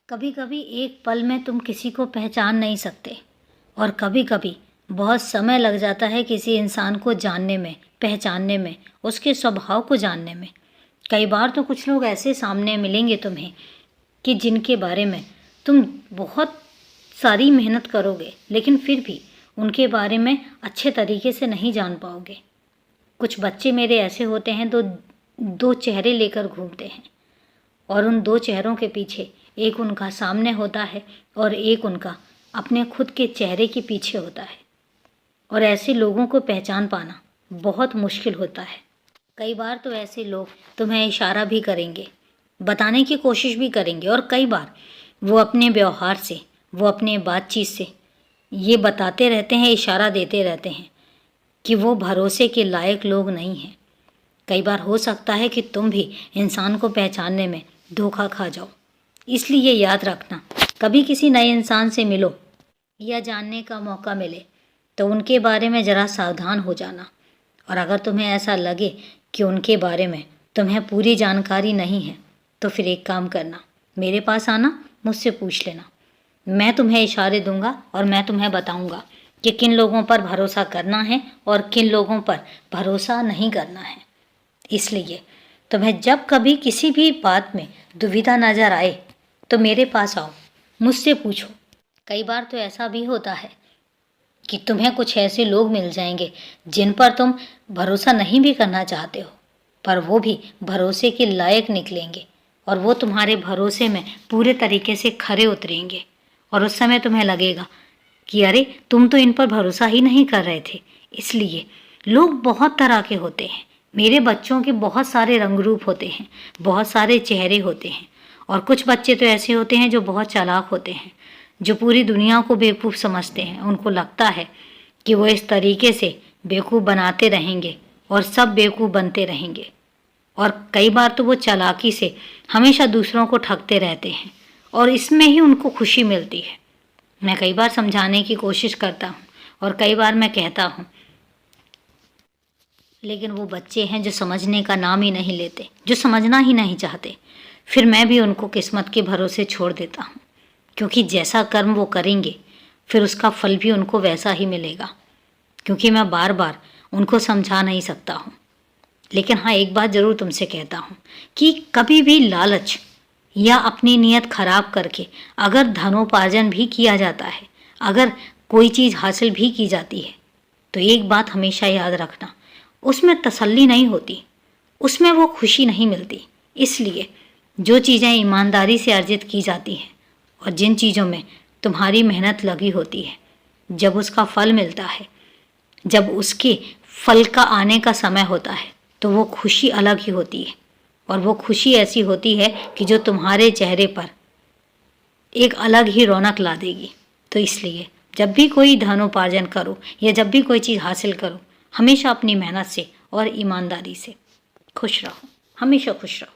कभी कभी एक पल में तुम किसी को पहचान नहीं सकते और कभी कभी बहुत समय लग जाता है किसी इंसान को जानने में, पहचानने में, उसके स्वभाव को जानने में। कई बार तो कुछ लोग ऐसे सामने मिलेंगे तुम्हें कि जिनके बारे में तुम बहुत सारी मेहनत करोगे लेकिन फिर भी उनके बारे में अच्छे तरीके से नहीं जान पाओगे। कुछ बच्चे मेरे ऐसे होते हैं तो दो चेहरे लेकर घूमते हैं और उन दो चेहरों के पीछे एक उनका सामने होता है और एक उनका अपने खुद के चेहरे के पीछे होता है। और ऐसे लोगों को पहचान पाना बहुत मुश्किल होता है। कई बार तो ऐसे लोग तुम्हें इशारा भी करेंगे, बताने की कोशिश भी करेंगे और कई बार वो अपने व्यवहार से, वो अपने बातचीत से ये बताते रहते हैं, इशारा देते रहते हैं कि वो भरोसे के लायक लोग नहीं हैं। कई बार हो सकता है कि तुम भी इंसान को पहचानने में धोखा खा जाओ। इसलिए याद रखना, कभी किसी नए इंसान से मिलो या जानने का मौका मिले तो उनके बारे में ज़रा सावधान हो जाना। और अगर तुम्हें ऐसा लगे कि उनके बारे में तुम्हें पूरी जानकारी नहीं है तो फिर एक काम करना, मेरे पास आना, मुझसे पूछ लेना। मैं तुम्हें इशारे दूंगा और मैं तुम्हें बताऊंगा कि किन लोगों पर भरोसा करना है और किन लोगों पर भरोसा नहीं करना है। इसलिए तुम्हें जब कभी किसी भी बात में दुविधा नज़र आए तो मेरे पास आओ, मुझसे पूछो। कई बार तो ऐसा भी होता है कि तुम्हें कुछ ऐसे लोग मिल जाएंगे जिन पर तुम भरोसा नहीं भी करना चाहते हो, पर वो भी भरोसे के लायक निकलेंगे और वो तुम्हारे भरोसे में पूरे तरीके से खरे उतरेंगे। और उस समय तुम्हें लगेगा कि अरे तुम तो इन पर भरोसा ही नहीं कर रहे थे। इसलिए लोग बहुत तरह के होते हैं। मेरे बच्चों के बहुत सारे रंग रूप होते हैं, बहुत सारे चेहरे होते हैं। और कुछ बच्चे तो ऐसे होते हैं जो बहुत चालाक होते हैं, जो पूरी दुनिया को बेवकूफ़ समझते हैं। उनको लगता है कि वो इस तरीके से बेवकूफ़ बनाते रहेंगे और सब बेवकूफ़ बनते रहेंगे। और कई बार तो वो चालाकी से हमेशा दूसरों को ठगते रहते हैं और इसमें ही उनको खुशी मिलती है। मैं कई बार समझाने की कोशिश करता हूँ और कई बार मैं कहता हूँ, लेकिन वो बच्चे हैं जो समझने का नाम ही नहीं लेते, जो समझना ही नहीं चाहते। फिर मैं भी उनको किस्मत के भरोसे छोड़ देता हूँ, क्योंकि जैसा कर्म वो करेंगे फिर उसका फल भी उनको वैसा ही मिलेगा। क्योंकि मैं बार बार उनको समझा नहीं सकता हूँ। लेकिन हाँ, एक बात ज़रूर तुमसे कहता हूँ कि कभी भी लालच या अपनी नीयत खराब करके अगर धनोपार्जन भी किया जाता है, अगर कोई चीज़ हासिल भी की जाती है, तो एक बात हमेशा याद रखना, उसमें तसल्ली नहीं होती, उसमें वो खुशी नहीं मिलती। इसलिए जो चीज़ें ईमानदारी से अर्जित की जाती हैं और जिन चीज़ों में तुम्हारी मेहनत लगी होती है, जब उसका फल मिलता है, जब उसके फल का आने का समय होता है, तो वो खुशी अलग ही होती है। और वो खुशी ऐसी होती है कि जो तुम्हारे चेहरे पर एक अलग ही रौनक ला देगी। तो इसलिए जब भी कोई धनोपार्जन करो या जब भी कोई चीज़ हासिल करो, हमेशा अपनी मेहनत से और ईमानदारी से खुश रहो, हमेशा खुश रहो।